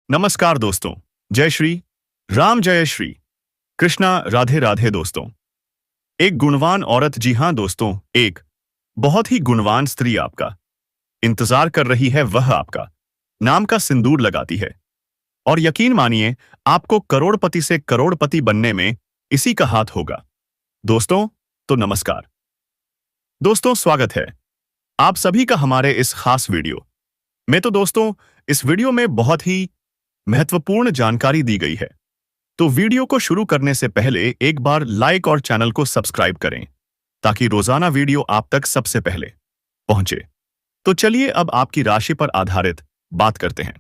नमस्कार दोस्तों। जय श्री राम, जय श्री कृष्णा, राधे राधे दोस्तों। एक गुणवान औरत, जी हां दोस्तों, एक बहुत ही गुणवान स्त्री आपका इंतजार कर रही है। वह आपका नाम का सिंदूर लगाती है और यकीन मानिए, आपको करोड़पति से करोड़पति बनने में इसी का हाथ होगा। दोस्तों, तो नमस्कार दोस्तों, स्वागत है आप सभी का हमारे इस खास वीडियो में। तो दोस्तों, इस वीडियो में बहुत ही महत्वपूर्ण जानकारी दी गई है। तो वीडियो को शुरू करने से पहले एक बार लाइक और चैनल को सब्सक्राइब करें ताकि रोजाना वीडियो आप तक सबसे पहले पहुंचे। तो चलिए अब आपकी राशि पर आधारित बात करते हैं।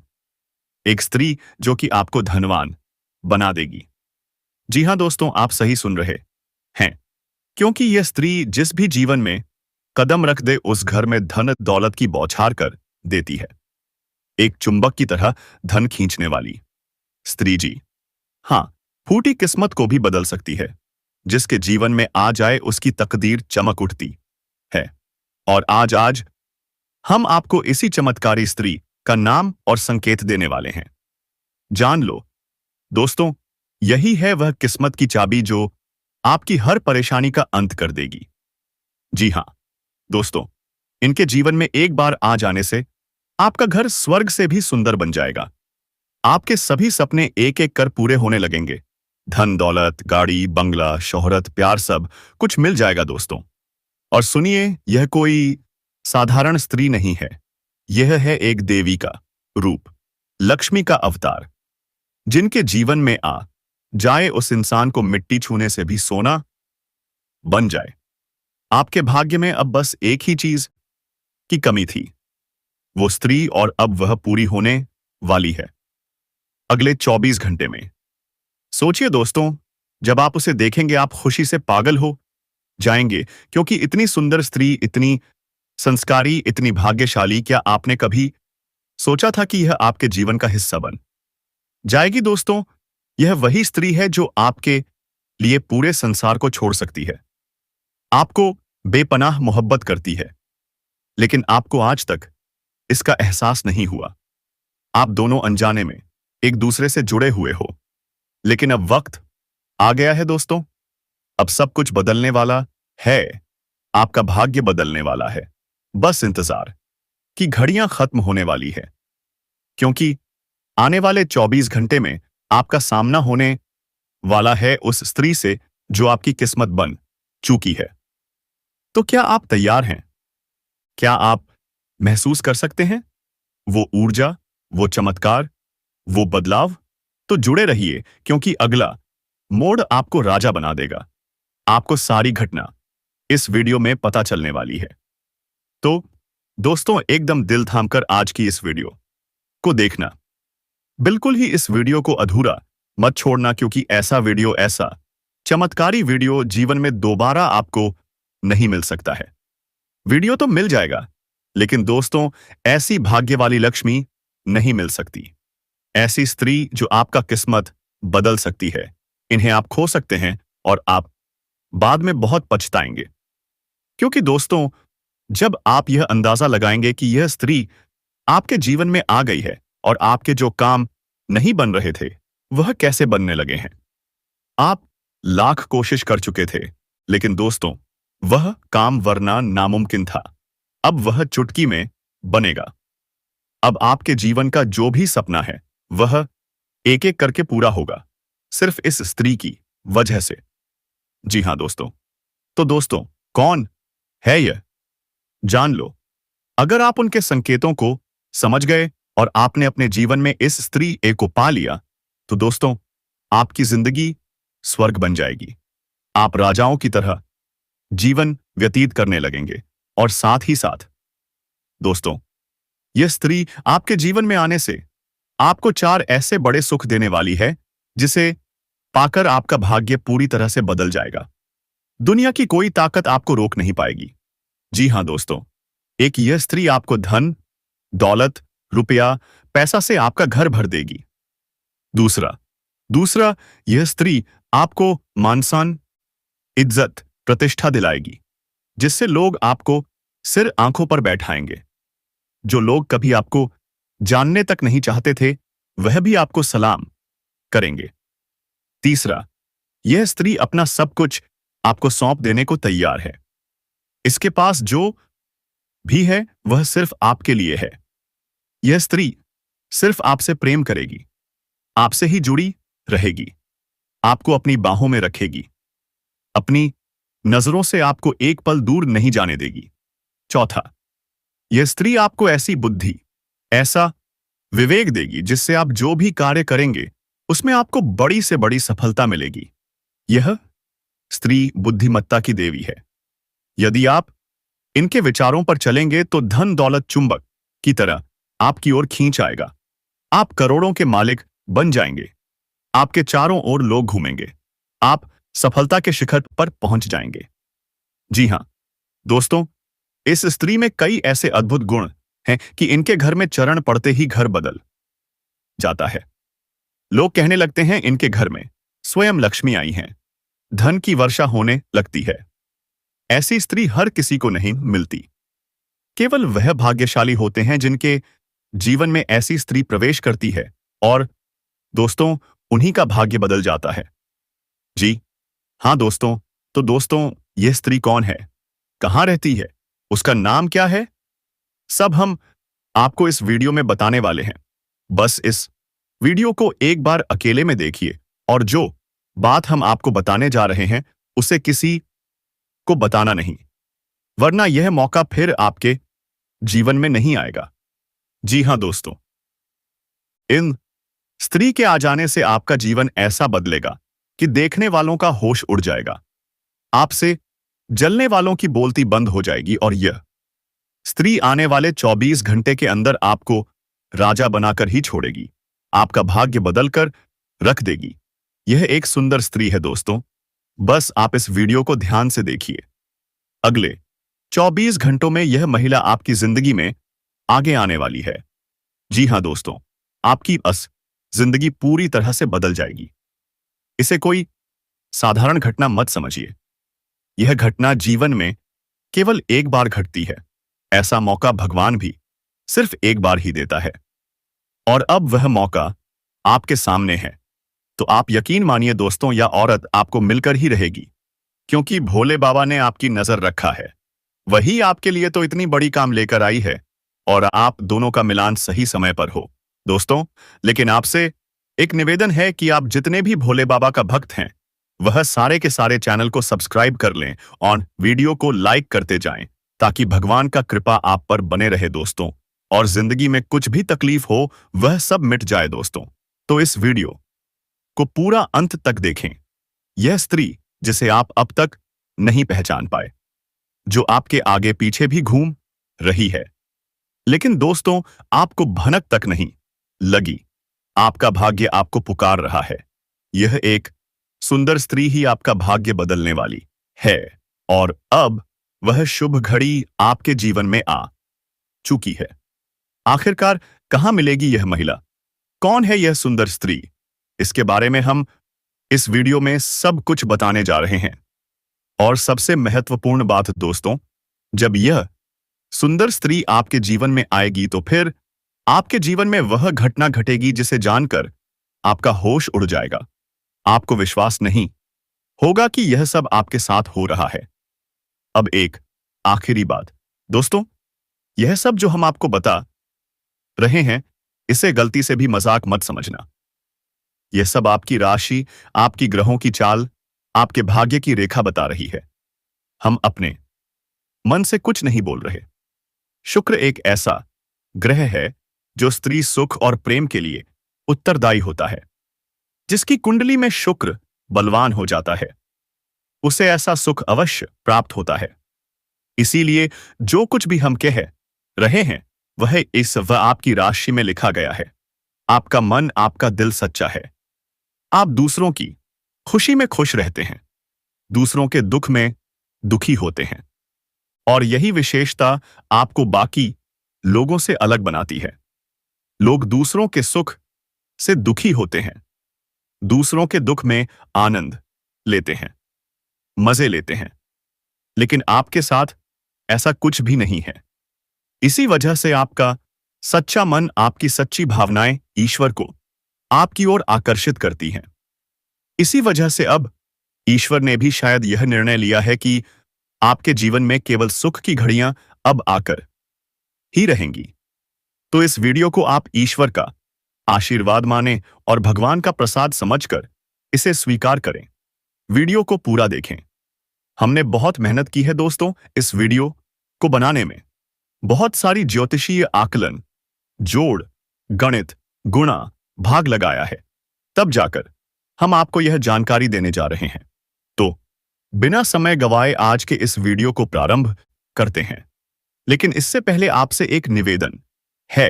एक स्त्री जो कि आपको धनवान बना देगी। जी हां दोस्तों, आप सही सुन रहे हैं, क्योंकि यह स्त्री जिस भी जीवन में कदम रख दे उस घर में धन दौलत की बौछार कर देती है। एक चुंबक की तरह धन खींचने वाली स्त्री, जी हाँ, फूटी किस्मत को भी बदल सकती है। जिसके जीवन में आ जाए उसकी तकदीर चमक उठती है। और आज हम आपको इसी चमत्कारी स्त्री का नाम और संकेत देने वाले हैं। जान लो दोस्तों, यही है वह किस्मत की चाबी जो आपकी हर परेशानी का अंत कर देगी। जी हाँ दोस्तों, इनके जीवन में एक बार आ जाने से आपका घर स्वर्ग से भी सुंदर बन जाएगा। आपके सभी सपने एक एक कर पूरे होने लगेंगे। धन दौलत, गाड़ी, बंगला, शोहरत, प्यार, सब कुछ मिल जाएगा दोस्तों। और सुनिए, यह कोई साधारण स्त्री नहीं है। यह है एक देवी का रूप, लक्ष्मी का अवतार, जिनके जीवन में आ जाए उस इंसान को मिट्टी छूने से भी सोना बन जाए। आपके भाग्य में अब बस एक ही चीज की कमी थी, वो स्त्री, और अब वह पूरी होने वाली है अगले 24 घंटे में। सोचिए दोस्तों, जब आप उसे देखेंगे आप खुशी से पागल हो जाएंगे, क्योंकि इतनी सुंदर स्त्री, इतनी संस्कारी, इतनी भाग्यशाली, क्या आपने कभी सोचा था कि यह आपके जीवन का हिस्सा बन जाएगी? दोस्तों, यह वही स्त्री है जो आपके लिए पूरे संसार को छोड़ सकती है, आपको बेपनाह मोहब्बत करती है, लेकिन आपको आज तक इसका एहसास नहीं हुआ। आप दोनों अनजाने में एक दूसरे से जुड़े हुए हो, लेकिन अब वक्त आ गया है दोस्तों। अब सब कुछ बदलने वाला है, आपका भाग्य बदलने वाला है। बस इंतजार की घड़ियां खत्म होने वाली है, क्योंकि आने वाले 24 घंटे में आपका सामना होने वाला है उस स्त्री से जो आपकी किस्मत बन चुकी है। तो क्या आप तैयार हैं? क्या आप महसूस कर सकते हैं वो ऊर्जा, वो चमत्कार, वो बदलाव? तो जुड़े रहिए, क्योंकि अगला मोड़ आपको राजा बना देगा। आपको सारी घटना इस वीडियो में पता चलने वाली है। तो दोस्तों, एकदम दिल थामकर आज की इस वीडियो को देखना। बिल्कुल ही इस वीडियो को अधूरा मत छोड़ना, क्योंकि ऐसा वीडियो, ऐसा चमत्कारी वीडियो जीवन में दोबारा आपको नहीं मिल सकता है। वीडियो तो मिल जाएगा, लेकिन दोस्तों, ऐसी भाग्य वाली लक्ष्मी नहीं मिल सकती। ऐसी स्त्री जो आपका किस्मत बदल सकती है। इन्हें आप खो सकते हैं और आप बाद में बहुत पछताएंगे, क्योंकि दोस्तों, जब आप यह अंदाजा लगाएंगे कि यह स्त्री आपके जीवन में आ गई है और आपके जो काम नहीं बन रहे थे वह कैसे बनने लगे हैं। आप लाख कोशिश कर चुके थे, लेकिन दोस्तों, वह काम वरना नामुमकिन था। अब वह चुटकी में बनेगा। अब आपके जीवन का जो भी सपना है वह एक एक करके पूरा होगा, सिर्फ इस स्त्री की वजह से। जी हां दोस्तों। तो दोस्तों, कौन है यह? जान लो। अगर आप उनके संकेतों को समझ गए और आपने अपने जीवन में इस स्त्री ए को पा लिया, तो दोस्तों, आपकी जिंदगी स्वर्ग बन जाएगी। आप राजाओं की तरह जीवन व्यतीत करने लगेंगे। और साथ ही साथ दोस्तों, यह स्त्री आपके जीवन में आने से आपको 4 ऐसे बड़े सुख देने वाली है जिसे पाकर आपका भाग्य पूरी तरह से बदल जाएगा। दुनिया की कोई ताकत आपको रोक नहीं पाएगी। जी हां दोस्तों, एक यह स्त्री आपको धन दौलत, रुपया, पैसा से आपका घर भर देगी। दूसरा, यह स्त्री आपको मान सम्मान, इज्जत, प्रतिष्ठा दिलाएगी, जिससे लोग आपको सिर आंखों पर बैठाएंगे। जो लोग कभी आपको जानने तक नहीं चाहते थे, वह भी आपको सलाम करेंगे। तीसरा, यह स्त्री अपना सब कुछ आपको सौंप देने को तैयार है। इसके पास जो भी है वह सिर्फ आपके लिए है। यह स्त्री सिर्फ आपसे प्रेम करेगी, आपसे ही जुड़ी रहेगी, आपको अपनी बाहों में रखेगी, अपनी नजरों से आपको एक पल दूर नहीं जाने देगी। चौथा, यह स्त्री आपको ऐसी बुद्धि, ऐसा विवेक देगी जिससे आप जो भी कार्य करेंगे उसमें आपको बड़ी से बड़ी सफलता मिलेगी। यह स्त्री बुद्धिमत्ता की देवी है। यदि आप इनके विचारों पर चलेंगे तो धन दौलत चुंबक की तरह आपकी ओर खींच आएगा। आप करोड़ों के मालिक बन जाएंगे। आपके चारों ओर लोग घूमेंगे। आप सफलता के शिखर पर पहुंच जाएंगे। जी हां दोस्तों, इस स्त्री में कई ऐसे अद्भुत गुण हैं कि इनके घर में चरण पड़ते ही घर बदल जाता है। लोग कहने लगते हैं इनके घर में स्वयं लक्ष्मी आई हैं, धन की वर्षा होने लगती है। ऐसी स्त्री हर किसी को नहीं मिलती। केवल वह भाग्यशाली होते हैं जिनके जीवन में ऐसी स्त्री प्रवेश करती है और दोस्तों उन्हीं का भाग्य बदल जाता है। जी हां दोस्तों, तो दोस्तों यह स्त्री कौन है, कहां रहती है, उसका नाम क्या है, सब हम आपको इस वीडियो में बताने वाले हैं। बस इस वीडियो को एक बार अकेले में देखिए और जो बात हम आपको बताने जा रहे हैं उसे किसी को बताना नहीं, वरना यह मौका फिर आपके जीवन में नहीं आएगा। जी हां दोस्तों, इन स्त्री के आ जाने से आपका जीवन ऐसा बदलेगा कि देखने वालों का होश उड़ जाएगा। आपसे जलने वालों की बोलती बंद हो जाएगी और यह स्त्री आने वाले 24 घंटे के अंदर आपको राजा बनाकर ही छोड़ेगी। आपका भाग्य बदलकर रख देगी। यह एक सुंदर स्त्री है दोस्तों। बस आप इस वीडियो को ध्यान से देखिए। अगले 24 घंटों में यह महिला आपकी जिंदगी में आगे आने वाली है। जी हां दोस्तों, आपकी जिंदगी पूरी तरह से बदल जाएगी। इसे कोई साधारण घटना मत समझिए। यह घटना जीवन में केवल एक बार घटती है। ऐसा मौका भगवान भी सिर्फ एक बार ही देता है और अब वह मौका आपके सामने है। तो आप यकीन मानिए दोस्तों, यह औरत आपको मिलकर ही रहेगी, क्योंकि भोले बाबा ने आपकी नजर रखा है। वही आपके लिए तो इतनी बड़ी काम लेकर आई है और आप दोनों का मिलान सही समय पर हो दोस्तों। लेकिन आपसे एक निवेदन है कि आप जितने भी भोले बाबा का भक्त हैं वह सारे के सारे चैनल को सब्सक्राइब कर लें और वीडियो को लाइक करते जाएं, ताकि भगवान का कृपा आप पर बने रहे दोस्तों, और जिंदगी में कुछ भी तकलीफ हो वह सब मिट जाए दोस्तों। तो इस वीडियो को पूरा अंत तक देखें। यह स्त्री जिसे आप अब तक नहीं पहचान पाए, जो आपके आगे पीछे भी घूम रही है, लेकिन दोस्तों आपको भनक तक नहीं लगी। आपका भाग्य आपको पुकार रहा है। यह एक सुंदर स्त्री ही आपका भाग्य बदलने वाली है और अब वह शुभ घड़ी आपके जीवन में आ चुकी है। आखिरकार कहां मिलेगी यह महिला? कौन है यह सुंदर स्त्री? इसके बारे में हम इस वीडियो में सब कुछ बताने जा रहे हैं। और सबसे महत्वपूर्ण बात दोस्तों, जब यह सुंदर स्त्री आपके जीवन में आएगी तो फिर आपके जीवन में वह घटना घटेगी जिसे जानकर आपका होश उड़ जाएगा। आपको विश्वास नहीं होगा कि यह सब आपके साथ हो रहा है। अब एक आखिरी बात दोस्तों, यह सब जो हम आपको बता रहे हैं इसे गलती से भी मजाक मत समझना। यह सब आपकी राशि, आपकी ग्रहों की चाल, आपके भाग्य की रेखा बता रही है। हम अपने मन से कुछ नहीं बोल रहे। शुक्र एक ऐसा ग्रह है जो स्त्री सुख और प्रेम के लिए उत्तरदायी होता है। जिसकी कुंडली में शुक्र बलवान हो जाता है उसे ऐसा सुख अवश्य प्राप्त होता है। इसीलिए जो कुछ भी हम कह रहे हैं वह आपकी राशि में लिखा गया है। आपका मन, आपका दिल सच्चा है। आप दूसरों की खुशी में खुश रहते हैं, दूसरों के दुख में दुखी होते हैं, और यही विशेषता आपको बाकी लोगों से अलग बनाती है। लोग दूसरों के सुख से दुखी होते हैं, दूसरों के दुख में आनंद लेते हैं, मजे लेते हैं, लेकिन आपके साथ ऐसा कुछ भी नहीं है। इसी वजह से आपका सच्चा मन, आपकी सच्ची भावनाएं ईश्वर को आपकी ओर आकर्षित करती हैं। इसी वजह से अब ईश्वर ने भी शायद यह निर्णय लिया है कि आपके जीवन में केवल सुख की घड़ियां अब आकर ही रहेंगी। तो इस वीडियो को आप ईश्वर का आशीर्वाद माने और भगवान का प्रसाद समझकर इसे स्वीकार करें। वीडियो को पूरा देखें। हमने बहुत मेहनत की है दोस्तों इस वीडियो को बनाने में। बहुत सारी ज्योतिषीय आकलन, जोड़, गणित, गुणा, भाग लगाया है। तब जाकर हम आपको यह जानकारी देने जा रहे हैं। तो बिना समय गवाए आज के इस वीडियो को प्रारंभ करते हैं। लेकिन इससे पहले आपसे एक निवेदन है।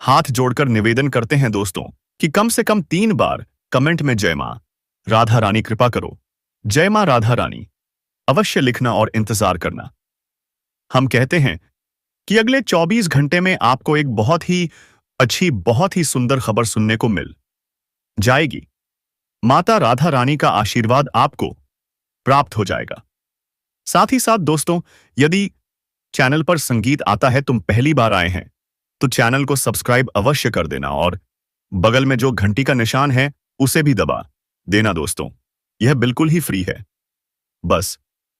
हाथ जोड़कर निवेदन करते हैं दोस्तों कि कम से कम 3 बार कमेंट में जय मां राधा रानी कृपा करो, जय मां राधा रानी अवश्य लिखना और इंतजार करना। हम कहते हैं कि अगले 24 घंटे में आपको एक बहुत ही अच्छी, बहुत ही सुंदर खबर सुनने को मिल जाएगी। माता राधा रानी का आशीर्वाद आपको प्राप्त हो जाएगा। साथ ही साथ दोस्तों, यदि चैनल पर संगीत आता है, तुम पहली बार आए हैं, तो चैनल को सब्सक्राइब अवश्य कर देना और बगल में जो घंटी का निशान है उसे भी दबा देना दोस्तों। यह बिल्कुल ही फ्री है। बस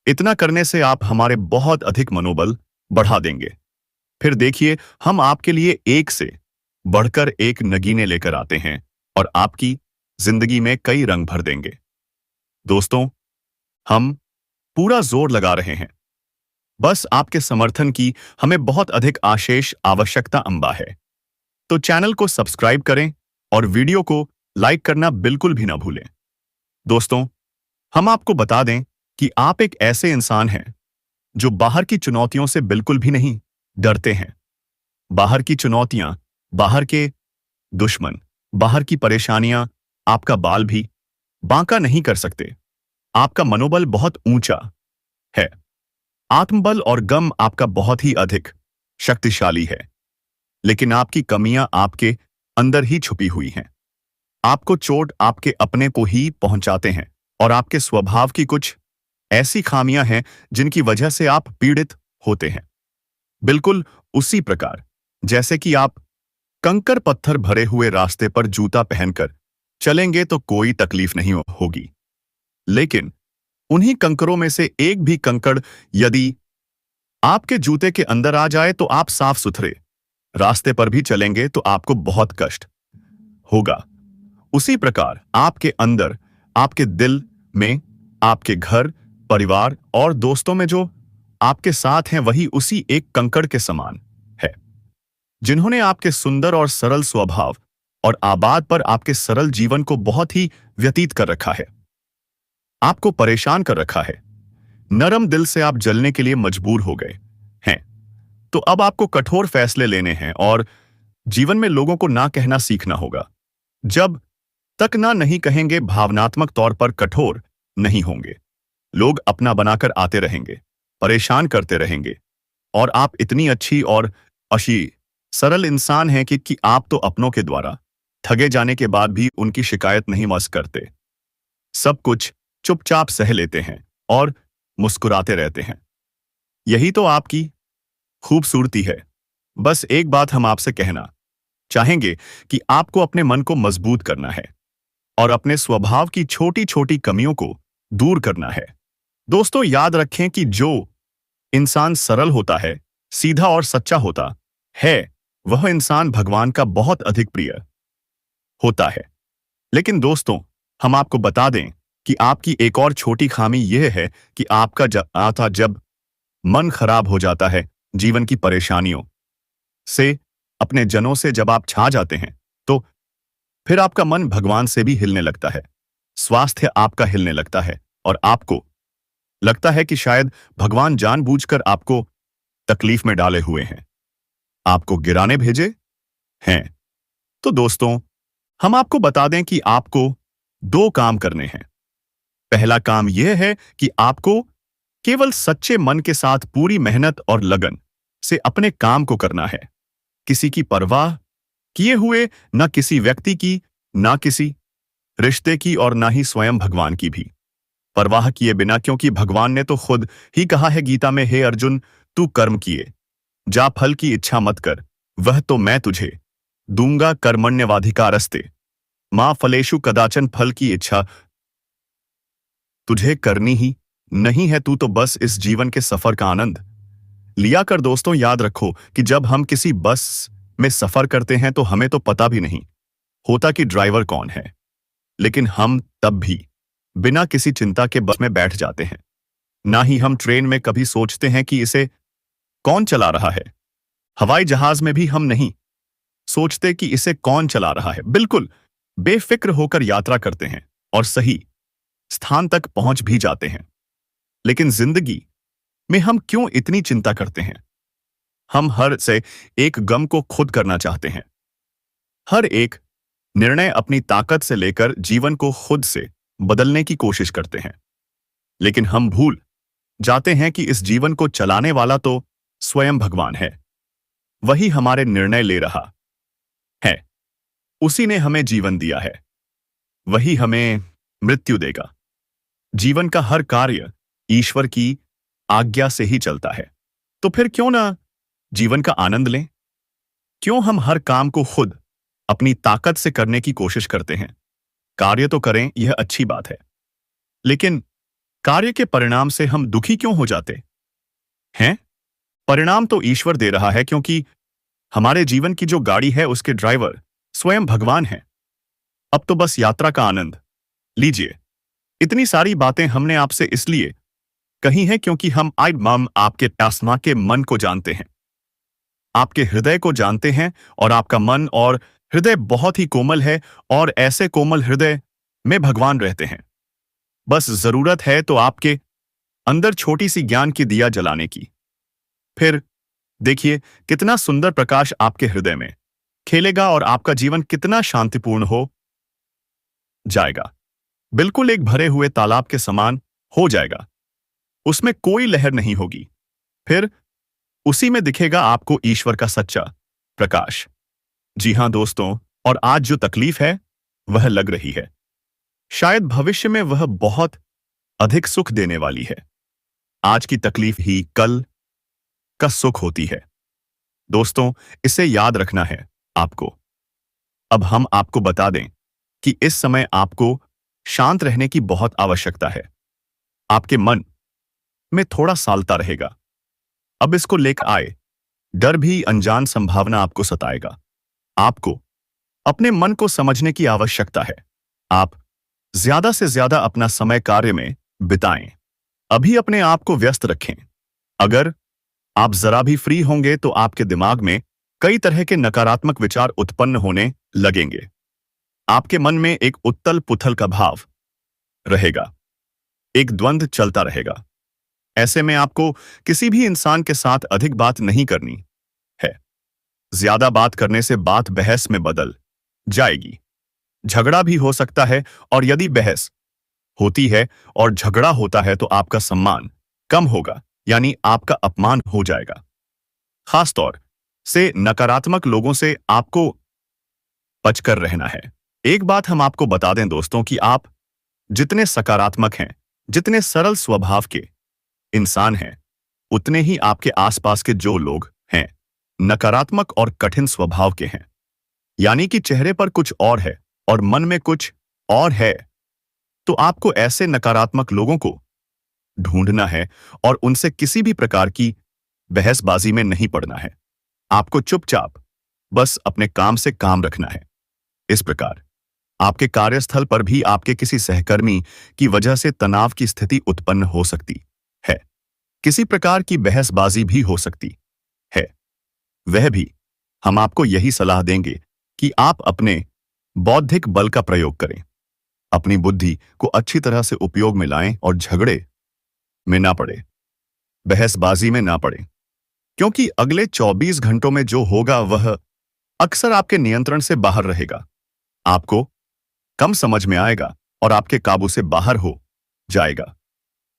इतना करने से आप हमारे बहुत अधिक मनोबल बढ़ा देंगे। फिर देखिए, हम आपके लिए एक से बढ़कर एक नगीने लेकर आते हैं और आपकी जिंदगी में कई रंग भर देंगे। दोस्तों, हम पूरा जोर लगा रहे हैं। बस आपके समर्थन की हमें बहुत अधिक आशेष आवश्यकता अंबा है। तो चैनल को सब्सक्राइब करें और वीडियो को लाइक करना बिल्कुल भी ना भूलें। दोस्तों, हम आपको बता दें कि आप एक ऐसे इंसान हैं जो बाहर की चुनौतियों से बिल्कुल भी नहीं डरते हैं। बाहर की चुनौतियां, बाहर के दुश्मन, बाहर की परेशानियां आपका बाल भी बांका नहीं कर सकते। आपका मनोबल बहुत ऊंचा है। आत्मबल और गम आपका बहुत ही अधिक शक्तिशाली है। लेकिन आपकी कमियां आपके अंदर ही छुपी हुई हैं। आपको चोट आपके अपने को ही पहुंचाते हैं और आपके स्वभाव की कुछ ऐसी खामियां हैं जिनकी वजह से आप पीड़ित होते हैं। बिल्कुल उसी प्रकार जैसे कि आप कंकर पत्थर भरे हुए रास्ते पर जूता पहनकर चलेंगे तो कोई तकलीफ नहीं होगी। लेकिन उन्हीं कंकरों में से एक भी कंकड़ यदि आपके जूते के अंदर आ जाए तो आप साफ सुथरे रास्ते पर भी चलेंगे तो आपको बहुत कष्ट होगा। उसी प्रकार आपके अंदर, आपके दिल में, आपके घर, परिवार और दोस्तों में जो आपके साथ हैं वही उसी एक कंकड़ के समान है, जिन्होंने आपके सुंदर और सरल स्वभाव और आबाद पर आपके सरल जीवन को बहुत ही व्यतीत कर रखा है, आपको परेशान कर रखा है। नरम दिल से आप जलने के लिए मजबूर हो गए हैं। तो अब आपको कठोर फैसले लेने हैं और जीवन में लोगों को ना कहना सीखना होगा। जब तक ना नहीं कहेंगे, भावनात्मक तौर पर कठोर नहीं होंगे, लोग अपना बनाकर आते रहेंगे, परेशान करते रहेंगे। और आप इतनी अच्छी और अशी सरल इंसान हैं कि आप तो अपनों के द्वारा ठगे जाने के बाद भी उनकी शिकायत नहीं मस करते। सब कुछ चुपचाप सह लेते हैं और मुस्कुराते रहते हैं। यही तो आपकी खूबसूरती है। बस एक बात हम आपसे कहना चाहेंगे कि आपको अपने मन को मजबूत करना है और अपने स्वभाव की छोटी छोटी कमियों को दूर करना है। दोस्तों, याद रखें कि जो इंसान सरल होता है, सीधा और सच्चा होता है, वह इंसान भगवान का बहुत अधिक प्रिय होता है। लेकिन दोस्तों, हम आपको बता दें कि आपकी एक और छोटी खामी यह है कि आपका जब मन खराब हो जाता है जीवन की परेशानियों से, अपने जनों से जब आप छा जाते हैं, तो फिर आपका मन भगवान से भी हिलने लगता है, स्वास्थ्य आपका हिलने लगता है और आपको लगता है कि शायद भगवान जानबूझकर आपको तकलीफ में डाले हुए हैं, आपको गिराने भेजे हैं। तो दोस्तों, हम आपको बता दें कि आपको 2 काम करने हैं। पहला काम यह है कि आपको केवल सच्चे मन के साथ पूरी मेहनत और लगन से अपने काम को करना है, किसी की परवाह किए हुए, न किसी व्यक्ति की, ना किसी रिश्ते की और ना ही स्वयं भगवान की भी परवाह किए बिना, क्योंकि भगवान ने तो खुद ही कहा है गीता में, हे अर्जुन, तू कर्म किए जा, फल की इच्छा मत कर, वह तो मैं तुझे दूंगा, कर्मण्यवाधिकारस्ते माँ फलेषु कदाचन फल की इच्छा तुझे करनी ही नहीं है, तू तो बस इस जीवन के सफर का आनंद लिया कर। दोस्तों याद रखो कि जब हम किसी बस में सफर करते हैं तो हमें तो पता भी नहीं होता कि ड्राइवर कौन है, लेकिन हम तब भी बिना किसी चिंता के बस में बैठ जाते हैं। ना ही हम ट्रेन में कभी सोचते हैं कि इसे कौन चला रहा है। हवाई जहाज में भी हम नहीं सोचते कि इसे कौन चला रहा है। बिल्कुल बेफिक्र होकर यात्रा करते हैं और सही स्थान तक पहुंच भी जाते हैं। लेकिन जिंदगी में हम क्यों इतनी चिंता करते हैं? हम हर से एक गम को खुद करना चाहते हैं। हर एक निर्णय अपनी ताकत से लेकर जीवन को खुद से बदलने की कोशिश करते हैं। लेकिन हम भूल जाते हैं कि इस जीवन को चलाने वाला तो स्वयं भगवान है। वही हमारे निर्णय ले रहा है। उसी ने हमें जीवन दिया है, वही हमें मृत्यु देगा। जीवन का हर कार्य ईश्वर की आज्ञा से ही चलता है। तो फिर क्यों ना जीवन का आनंद लें? क्यों हम हर काम को खुद अपनी ताकत से करने की कोशिश करते हैं? कार्य तो करें, यह अच्छी बात है, लेकिन कार्य के परिणाम से हम दुखी क्यों हो जाते हैं? परिणाम तो ईश्वर दे रहा है, क्योंकि हमारे जीवन की जो गाड़ी है उसके ड्राइवर स्वयं भगवान है। अब तो बस यात्रा का आनंद लीजिए। इतनी सारी बातें हमने आपसे इसलिए कही हैं क्योंकि हम आपके आत्मा के मन को जानते हैं, आपके हृदय को जानते हैं, और आपका मन और हृदय बहुत ही कोमल है, और ऐसे कोमल हृदय में भगवान रहते हैं। बस जरूरत है तो आपके अंदर छोटी सी ज्ञान की दिया जलाने की। फिर देखिए कितना सुंदर प्रकाश आपके हृदय में खेलेगा और आपका जीवन कितना शांतिपूर्ण हो जाएगा। बिल्कुल एक भरे हुए तालाब के समान हो जाएगा। उसमें कोई लहर नहीं होगी। फिर उसी में दिखेगा आपको ईश्वर का सच्चा प्रकाश। जी हां दोस्तों, और आज जो तकलीफ है वह लग रही है, शायद भविष्य में वह बहुत अधिक सुख देने वाली है। आज की तकलीफ ही कल का सुख होती है। दोस्तों इसे याद रखना है आपको। अब हम आपको बता दें कि इस समय आपको शांत रहने की बहुत आवश्यकता है। आपके मन में थोड़ा सालता रहेगा। अब इसको लेकर आए डर भी, अनजान संभावना आपको सताएगा। आपको अपने मन को समझने की आवश्यकता है। आप ज्यादा से ज्यादा अपना समय कार्य में बिताएं। अभी अपने आप को व्यस्त रखें। अगर आप जरा भी फ्री होंगे तो आपके दिमाग में कई तरह के नकारात्मक विचार उत्पन्न होने लगेंगे। आपके मन में एक उथल पुथल का भाव रहेगा, एक द्वंद्व चलता रहेगा। ऐसे में आपको किसी भी इंसान के साथ अधिक बात नहीं करनी है। ज्यादा बात करने से बात बहस में बदल जाएगी। झगड़ा भी हो सकता है, और यदि बहस होती है और झगड़ा होता है तो आपका सम्मान कम होगा, यानी आपका अपमान हो जाएगा। खासतौर से नकारात्मक लोगों से आपको बचकर रहना है। एक बात हम आपको बता दें दोस्तों कि आप जितने सकारात्मक हैं, जितने सरल स्वभाव के इंसान हैं, उतने ही आपके आसपास के जो लोग हैं नकारात्मक और कठिन स्वभाव के हैं। यानी कि चेहरे पर कुछ और है और मन में कुछ और है। तो आपको ऐसे नकारात्मक लोगों को ढूंढना है और उनसे किसी भी प्रकार की बहसबाजी में नहीं पड़ना है। आपको चुपचाप बस अपने काम से काम रखना है। इस प्रकार आपके कार्यस्थल पर भी आपके किसी सहकर्मी की वजह से तनाव की स्थिति उत्पन्न हो सकती है। किसी प्रकार की बहसबाजी भी हो सकती है। वह भी हम आपको यही सलाह देंगे कि आप अपने बौद्धिक बल का प्रयोग करें, अपनी बुद्धि को अच्छी तरह से उपयोग में लाएं और झगड़े में ना पड़े, बहसबाजी में ना पड़े, क्योंकि अगले 24 घंटों में जो होगा वह अक्सर आपके नियंत्रण से बाहर रहेगा। आपको कम समझ में आएगा और आपके काबू से बाहर हो जाएगा।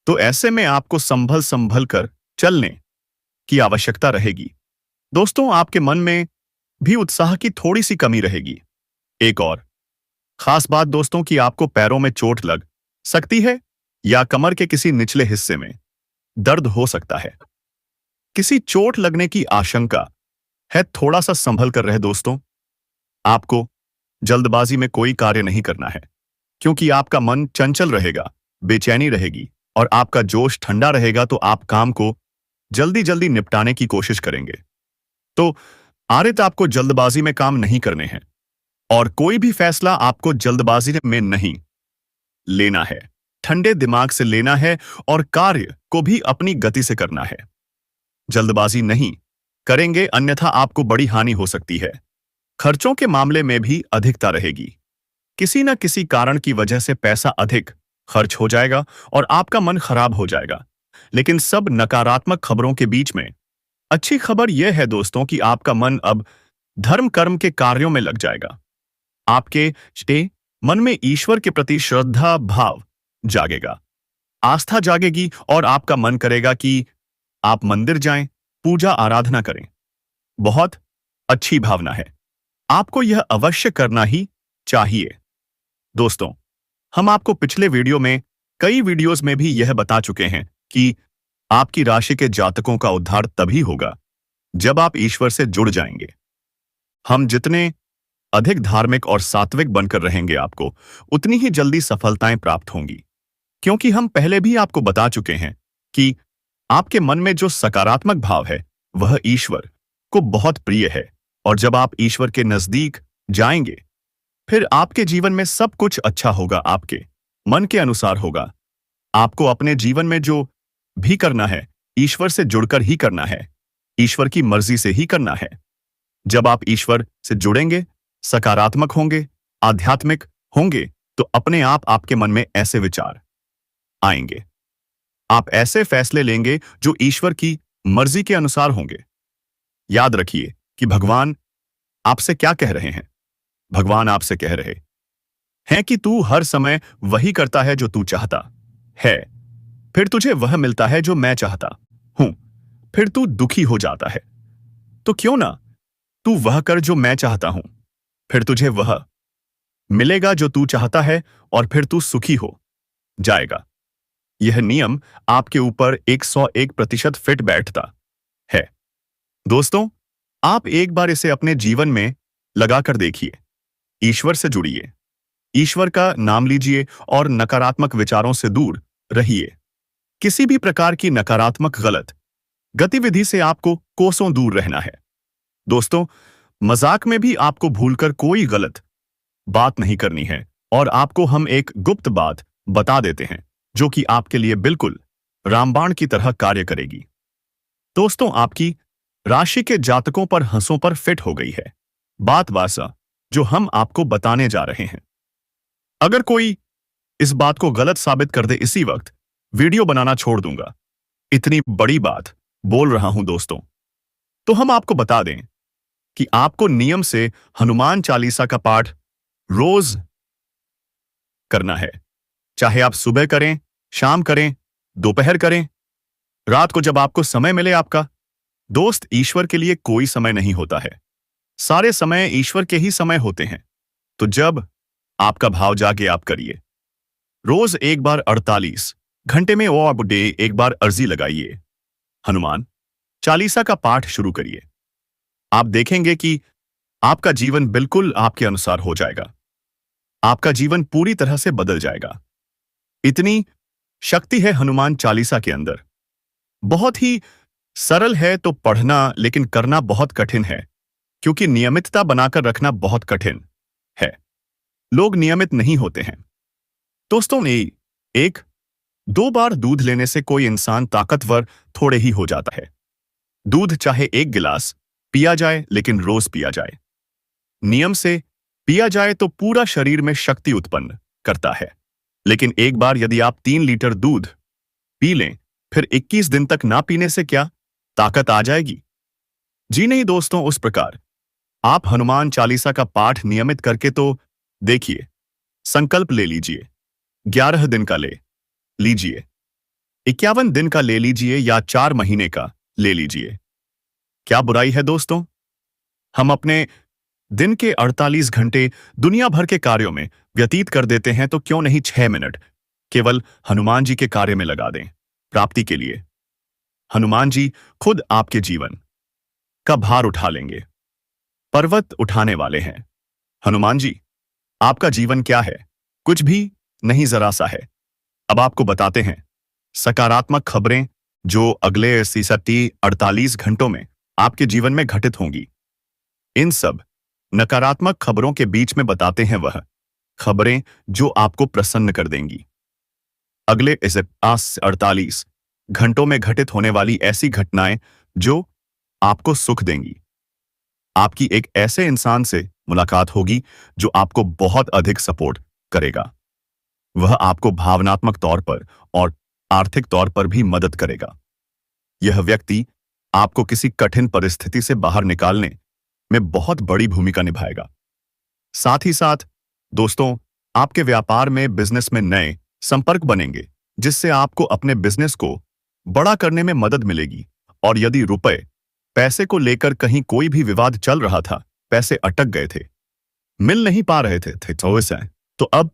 तो ऐसे में आपको संभल कर चलने की आवश्यकता रहेगी। दोस्तों आपके मन में भी उत्साह की थोड़ी सी कमी रहेगी। एक और खास बात दोस्तों कि आपको पैरों में चोट लग सकती है या कमर के किसी निचले हिस्से में दर्द हो सकता है। किसी चोट लगने की आशंका है, थोड़ा सा संभल कर रहे दोस्तों। आपको जल्दबाजी में कोई कार्य नहीं करना है, क्योंकि आपका मन चंचल रहेगा, बेचैनी रहेगी और आपका जोश ठंडा रहेगा, तो आप काम को जल्दी जल्दी निपटाने की कोशिश करेंगे। तो आरित आपको जल्दबाजी में काम नहीं करने हैं और कोई भी फैसला आपको जल्दबाजी में नहीं लेना है। ठंडे दिमाग से लेना है और कार्य को भी अपनी गति से करना है। जल्दबाजी नहीं करेंगे, अन्यथा आपको बड़ी हानि हो सकती है। खर्चों के मामले में भी अधिकता रहेगी। किसी न किसी कारण की वजह से पैसा अधिक खर्च हो जाएगा और आपका मन खराब हो जाएगा। लेकिन सब नकारात्मक खबरों के बीच में अच्छी खबर यह है दोस्तों कि आपका मन अब धर्म कर्म के कार्यों में लग जाएगा। आपके मन में ईश्वर के प्रति श्रद्धा भाव जागेगा, आस्था जागेगी और आपका मन करेगा कि आप मंदिर जाएं, पूजा आराधना करें। बहुत अच्छी भावना है, आपको यह अवश्य करना ही चाहिए। दोस्तों, हम आपको पिछले वीडियो में कई वीडियोस में भी यह बता चुके हैं कि आपकी राशि के जातकों का उद्धार तभी होगा जब आप ईश्वर से जुड़ जाएंगे। हम जितने अधिक धार्मिक और सात्विक बनकर रहेंगे, आपको उतनी ही जल्दी सफलताएं प्राप्त होंगी, क्योंकि हम पहले भी आपको बता चुके हैं कि आपके मन में जो सकारात्मक भाव है वह ईश्वर को बहुत प्रिय है। और जब आप ईश्वर के नजदीक जाएंगे, फिर आपके जीवन में सब कुछ अच्छा होगा, आपके मन के अनुसार होगा। आपको अपने जीवन में जो भी करना है, ईश्वर से जुड़कर ही करना है, ईश्वर की मर्जी से ही करना है। जब आप ईश्वर से जुड़ेंगे, सकारात्मक होंगे, आध्यात्मिक होंगे, तो अपने आप आपके मन में ऐसे विचार आएंगे। आप ऐसे फैसले लेंगे जो ईश्वर की मर्जी के अनुसार होंगे। याद रखिए कि भगवान आपसे क्या कह रहे हैं। भगवान आपसे कह रहे हैं कि तू हर समय वही करता है जो तू चाहता है, फिर तुझे वह मिलता है जो मैं चाहता हूं, फिर तू दुखी हो जाता है, तो क्यों ना तू वह कर जो मैं चाहता हूं, फिर तुझे वह मिलेगा जो तू चाहता है और फिर तू सुखी हो जाएगा। यह नियम आपके ऊपर 101% फिट बैठता है। दोस्तों, आप एक बार इसे अपने जीवन में लगाकर देखिए। ईश्वर से जुड़िए, ईश्वर का नाम लीजिए और नकारात्मक विचारों से दूर रहिए। किसी भी प्रकार की नकारात्मक गलत गतिविधि से आपको कोसों दूर रहना है। दोस्तों, मजाक में भी आपको भूलकर कोई गलत बात नहीं करनी है और आपको हम एक गुप्त बात बता देते हैं जो कि आपके लिए बिल्कुल रामबाण की तरह कार्य करेगी। दोस्तों, आपकी राशि के जातकों पर हंसों पर फिट हो गई है बात वासा जो हम आपको बताने जा रहे हैं। अगर कोई इस बात को गलत साबित कर दे, इसी वक्त वीडियो बनाना छोड़ दूंगा। इतनी बड़ी बात बोल रहा हूं दोस्तों। तो हम आपको बता दें कि आपको नियम से हनुमान चालीसा का पाठ रोज करना है। चाहे आप सुबह करें, शाम करें, दोपहर करें, रात को, जब आपको समय मिले। आपका दोस्त, ईश्वर के लिए कोई समय नहीं होता है, सारे समय ईश्वर के ही समय होते हैं। तो जब आपका भाव जागे, आप करिए। रोज एक बार 48 घंटे में और डे एक बार अर्जी लगाइए, हनुमान चालीसा का पाठ शुरू करिए। आप देखेंगे कि आपका जीवन बिल्कुल आपके अनुसार हो जाएगा। आपका जीवन पूरी तरह से बदल जाएगा। इतनी शक्ति है हनुमान चालीसा के अंदर। बहुत ही सरल है तो पढ़ना, लेकिन करना बहुत कठिन है, क्योंकि नियमितता बनाकर रखना बहुत कठिन है। लोग नियमित नहीं होते हैं। दोस्तों, एक दो बार दूध लेने से कोई इंसान ताकतवर थोड़े ही हो जाता है। दूध चाहे 1 गिलास पिया जाए, लेकिन रोज पिया जाए, नियम से पिया जाए, तो पूरा शरीर में शक्ति उत्पन्न करता है। लेकिन एक बार यदि आप 3 लीटर दूध पी लें, फिर 21 दिन तक ना पीने से क्या ताकत आ जाएगी? जी नहीं दोस्तों। उस प्रकार आप हनुमान चालीसा का पाठ नियमित करके तो देखिए। संकल्प ले लीजिए, 11 दिन का ले लीजिए, 51 दिन का ले लीजिए या 4 महीने का ले लीजिए। क्या बुराई है दोस्तों? हम अपने दिन के 48 घंटे दुनिया भर के कार्यों में व्यतीत कर देते हैं, तो क्यों नहीं 6 मिनट केवल हनुमान जी के कार्य में लगा दें प्राप्ति के लिए। हनुमान जी खुद आपके जीवन का भार उठा लेंगे, पर्वत उठाने वाले हैं। हनुमान जी आपका जीवन क्या है? कुछ भी नहीं, जरा सा है। अब आपको बताते हैं सकारात्मक खबरें जो अगले 48 घंटों में आपके जीवन में घटित होंगी। इन सब नकारात्मक खबरों के बीच में बताते हैं वह खबरें जो आपको प्रसन्न कर देंगी। अगले इस 48 घंटों में घटित होने वाली ऐसी घटनाएं जो आपको सुख देंगी। आपकी एक ऐसे इंसान से मुलाकात होगी जो आपको बहुत अधिक सपोर्ट करेगा। वह आपको भावनात्मक तौर पर और आर्थिक तौर पर भी मदद करेगा। यह व्यक्ति आपको किसी कठिन परिस्थिति से बाहर निकालने में बहुत बड़ी भूमिका निभाएगा। साथ ही साथ दोस्तों, आपके व्यापार में बिजनेस में नए संपर्क बनेंगे जिससे आपको अपने बिजनेस को बड़ा करने में मदद मिलेगी। और यदि पैसे को लेकर कहीं कोई भी विवाद चल रहा था, पैसे अटक गए थे, मिल नहीं पा रहे थे तो अब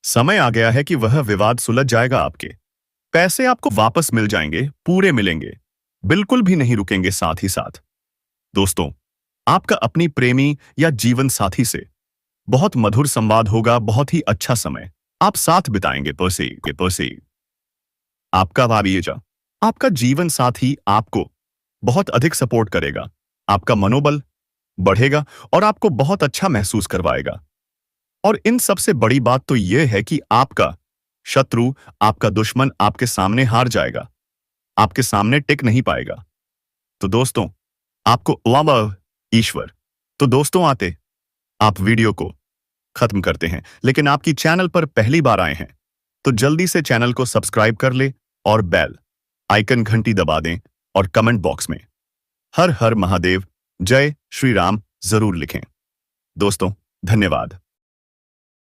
समय आ गया है कि वह विवाद सुलझ जाएगा। आपके पैसे आपको वापस मिल जाएंगे, पूरे मिलेंगे, बिल्कुल भी नहीं रुकेंगे। साथ ही साथ दोस्तों, आपका अपनी प्रेमी या जीवन साथी से बहुत मधुर संवाद होगा, बहुत ही अच्छा समय आप साथ बिताएंगे। पर्सी आपका वाबियेजा, आपका जीवन साथी आपको बहुत अधिक सपोर्ट करेगा, आपका मनोबल बढ़ेगा और आपको बहुत अच्छा महसूस करवाएगा। और इन सबसे बड़ी बात तो यह है कि आपका शत्रु, आपका दुश्मन आपके सामने हार जाएगा, आपके सामने टिक नहीं पाएगा। तो दोस्तों, आपको ईश्वर। तो दोस्तों, आते आप वीडियो को खत्म करते हैं, लेकिन आपकी चैनल पर पहली बार आए हैं तो जल्दी से चैनल को सब्सक्राइब कर ले और बेल आइकन घंटी दबा दें और कमेंट बॉक्स में हर हर महादेव, जय श्री राम जरूर लिखें। दोस्तों, धन्यवाद।